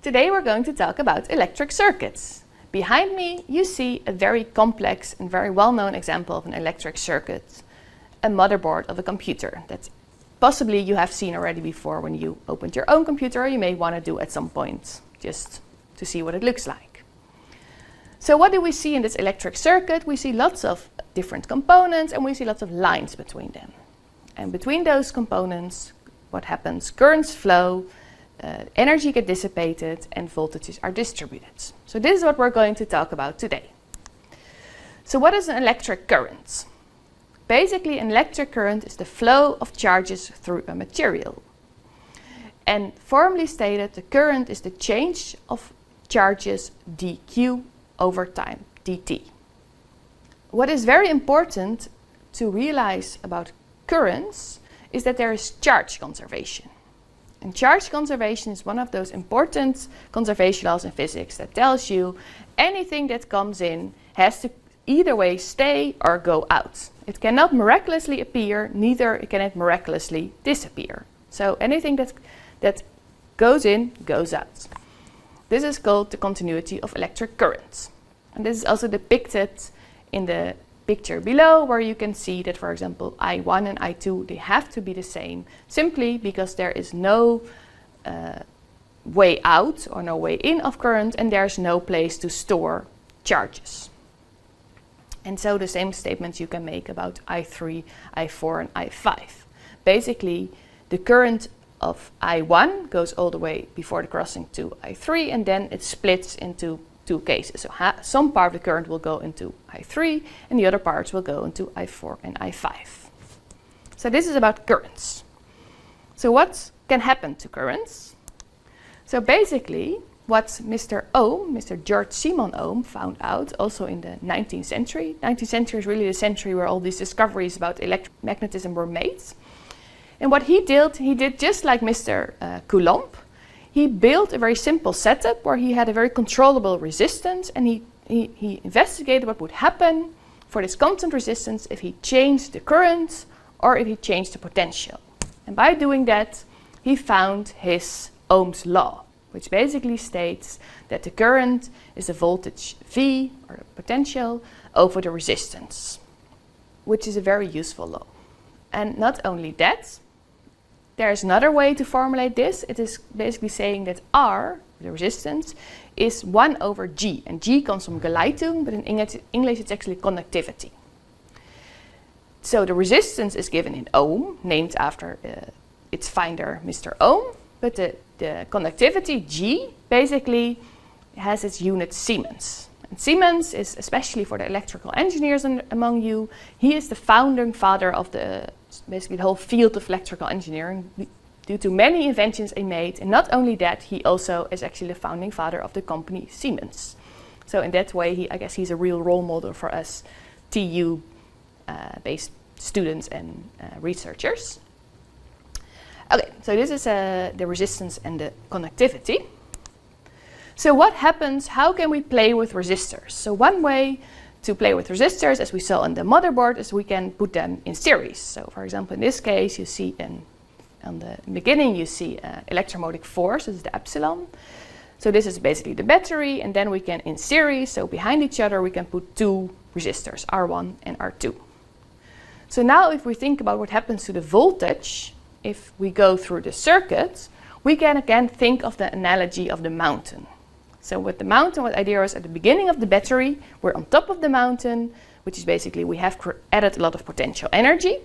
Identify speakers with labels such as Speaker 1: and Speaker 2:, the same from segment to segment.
Speaker 1: Today we're going to talk about electric circuits. Behind me you see a very complex and very well-known example of an electric circuit, a motherboard of a computer that possibly you have seen already before when you opened your own computer, or you may want to do at some point just to see what it looks like. So what do we see in this electric circuit? We see lots of different components and we see lots of lines between them. And between those components, what happens? Currents flow, energy gets dissipated and voltages are distributed. So this is what we're going to talk about today. So what is an electric current? Basically, an electric current is the flow of charges through a material. And formally stated, the current is the change of charges dq over time, dt. What is very important to realize about currents is that there is charge conservation. And charge conservation is one of those important conservation laws in physics that tells you anything that comes in has to either way stay or go out. It cannot miraculously appear, neither can it miraculously disappear. So anything that goes in, goes out. This is called the continuity of electric currents. And this is also depicted in the picture below, where you can see that, for example, I1 and I2, they have to be the same, simply because there is no way out or no way in of current, and there's no place to store charges. And so the same statements you can make about I3, I4 and I5. Basically, the current of I1 goes all the way before the crossing to I3, and then it splits into two cases. So some part of the current will go into I3 and the other parts will go into I4 and I5. So this is about currents. So what can happen to currents? So basically what Mr. Ohm, Mr. George Simon Ohm, found out also in the 19th century. 19th century is really the century where all these discoveries about electromagnetism were made. And what he did just like Mr. Coulomb. He built a very simple setup where he had a very controllable resistance, and he investigated what would happen for this constant resistance if he changed the current or if he changed the potential. And by doing that, he found his Ohm's law, which basically states that the current is the voltage V, or the potential, over the resistance, which is a very useful law. And not only that, there's another way to formulate this. It is basically saying that R, the resistance, is 1 over G. And G comes from Geleitung, but in English it's actually conductivity. So the resistance is given in ohm, named after its finder, Mr. Ohm. But the conductivity, G, basically has its unit Siemens. And Siemens is, especially for the electrical engineers among you, he is the founding father of basically the whole field of electrical engineering, due to many inventions he made. And not only that, he also is actually the founding father of the company Siemens. So in that way, I guess he's a real role model for us TU-based students and researchers. Okay, so this is the resistance and the conductivity. So what happens, how can we play with resistors? So one way to play with resistors, as we saw on the motherboard, is we can put them in series. So for example, in this case, you see on the beginning, you see electromotive force, this is the epsilon. So this is basically the battery, and then we can, in series, so behind each other, we can put two resistors, R1 and R2. So now if we think about what happens to the voltage, if we go through the circuit, we can again think of the analogy of the mountain. So with the mountain, what idea is at the beginning of the battery, we're on top of the mountain, which is basically we have added a lot of potential energy.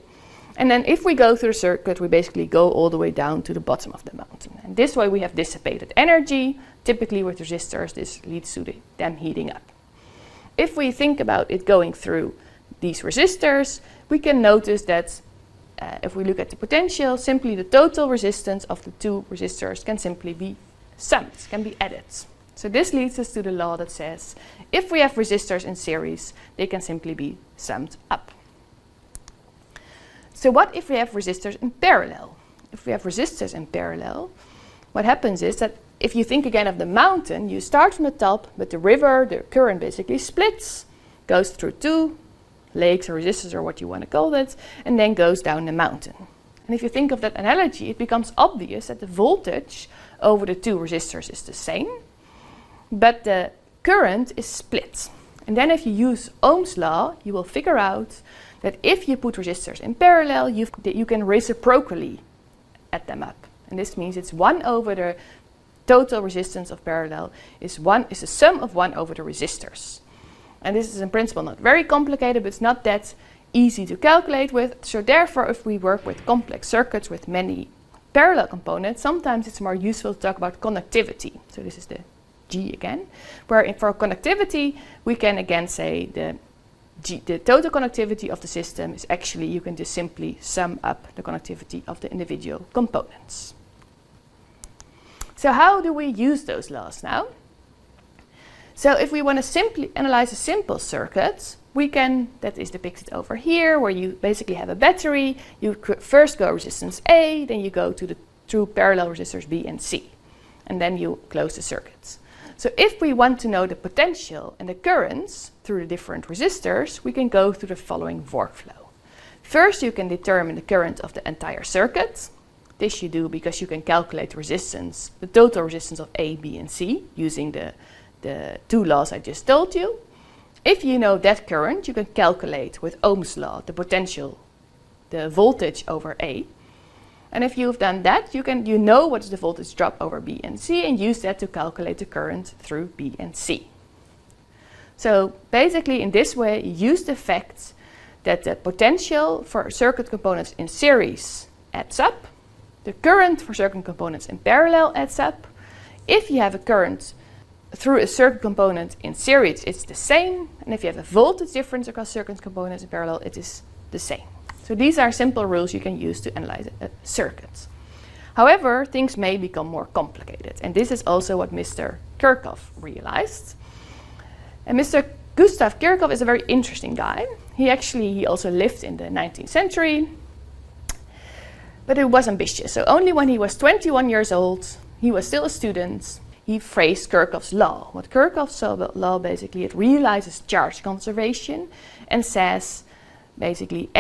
Speaker 1: And then if we go through the circuit, we basically go all the way down to the bottom of the mountain. And this way we have dissipated energy. Typically with resistors, this leads to them heating up. If we think about it going through these resistors, we can notice that if we look at the potential, simply the total resistance of the two resistors can simply be summed, can be added. So this leads us to the law that says if we have resistors in series, they can simply be summed up. So what if we have resistors in parallel? If we have resistors in parallel, what happens is that if you think again of the mountain, you start from the top, but the river, the current basically splits, goes through two lakes or resistors or what you want to call it, and then goes down the mountain. And if you think of that analogy, it becomes obvious that the voltage over the two resistors is the same, but the current is split. And then if you use Ohm's law, you will figure out that if you put resistors in parallel, you can reciprocally add them up. And this means it's 1 over the total resistance of parallel is the sum of 1 over the resistors. And this is in principle not very complicated, but it's not that easy to calculate with. So therefore, if we work with complex circuits with many parallel components, sometimes it's more useful to talk about conductivity. So this is the G again, where for conductivity, we can again say the total conductivity of the system is actually, you can just simply sum up the conductivity of the individual components. So how do we use those laws now? So if we want to simply analyze a simple circuit, we can, that is depicted over here, where you basically have a battery. You first go resistance A, then you go to the two parallel resistors B and C, and then you close the circuit. So if we want to know the potential and the currents through the different resistors, we can go through the following workflow. First, you can determine the current of the entire circuit. This you do because you can calculate resistance, the total resistance of A, B, and C using the two laws I just told you. If you know that current, you can calculate with Ohm's law the potential, the voltage over A. And if you've done that, you know what is the voltage drop over B and C and use that to calculate the current through B and C. So basically in this way, you use the fact that the potential for circuit components in series adds up, the current for circuit components in parallel adds up. If you have a current through a circuit component in series, it's the same. And if you have a voltage difference across circuit components in parallel, it is the same. So these are simple rules you can use to analyze a circuit. However, things may become more complicated. And this is also what Mr. Kirchhoff realized. And Mr. Gustav Kirchhoff is a very interesting guy. He also lived in the 19th century, but he was ambitious. So only when he was 21 years old, he was still a student, he phrased Kirchhoff's law. What Kirchhoff's law basically, it realizes charge conservation and says basically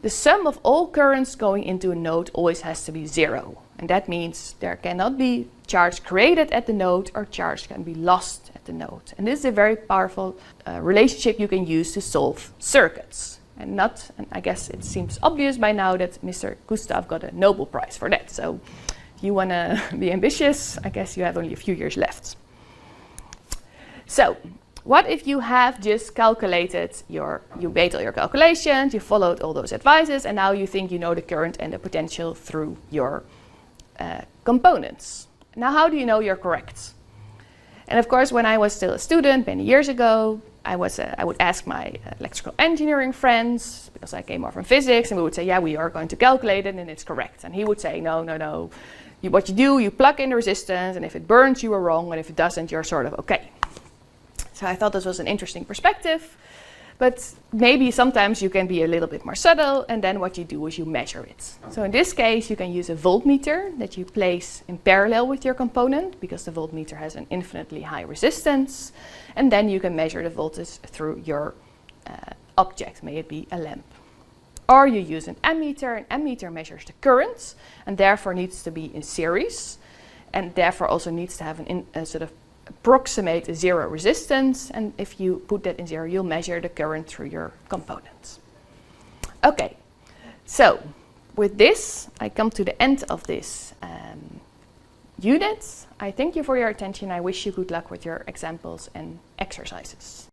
Speaker 1: the sum of all currents going into a node always has to be 0. And that means there cannot be charge created at the node or charge can be lost at the node. And this is a very powerful relationship you can use to solve circuits. And I guess it seems obvious by now that Mr. Gustav got a Nobel Prize for that. So if you want to be ambitious, I guess you have only a few years left. So what if you have just calculated you made all your calculations, you followed all those advices, and now you think you know the current and the potential through your components. Now, how do you know you're correct? And of course, when I was still a student many years ago, I would ask my electrical engineering friends, because I came more from physics, and we would say, yeah, we are going to calculate it and it's correct. And he would say, no. What you do, you plug in the resistance, and if it burns, you are wrong, and if it doesn't, you're sort of okay. So I thought this was an interesting perspective, but maybe sometimes you can be a little bit more subtle, and then what you do is you measure it. So in this case, you can use a voltmeter that you place in parallel with your component, because the voltmeter has an infinitely high resistance, and then you can measure the voltage through your object, may it be a lamp. Or you use an ammeter. An ammeter measures the current, and therefore needs to be in series, and therefore also needs to have a sort of approximate a 0 resistance, and if you put that in 0, you'll measure the current through your components. Okay, so with this, I come to the end of this unit. I thank you for your attention. I wish you good luck with your examples and exercises.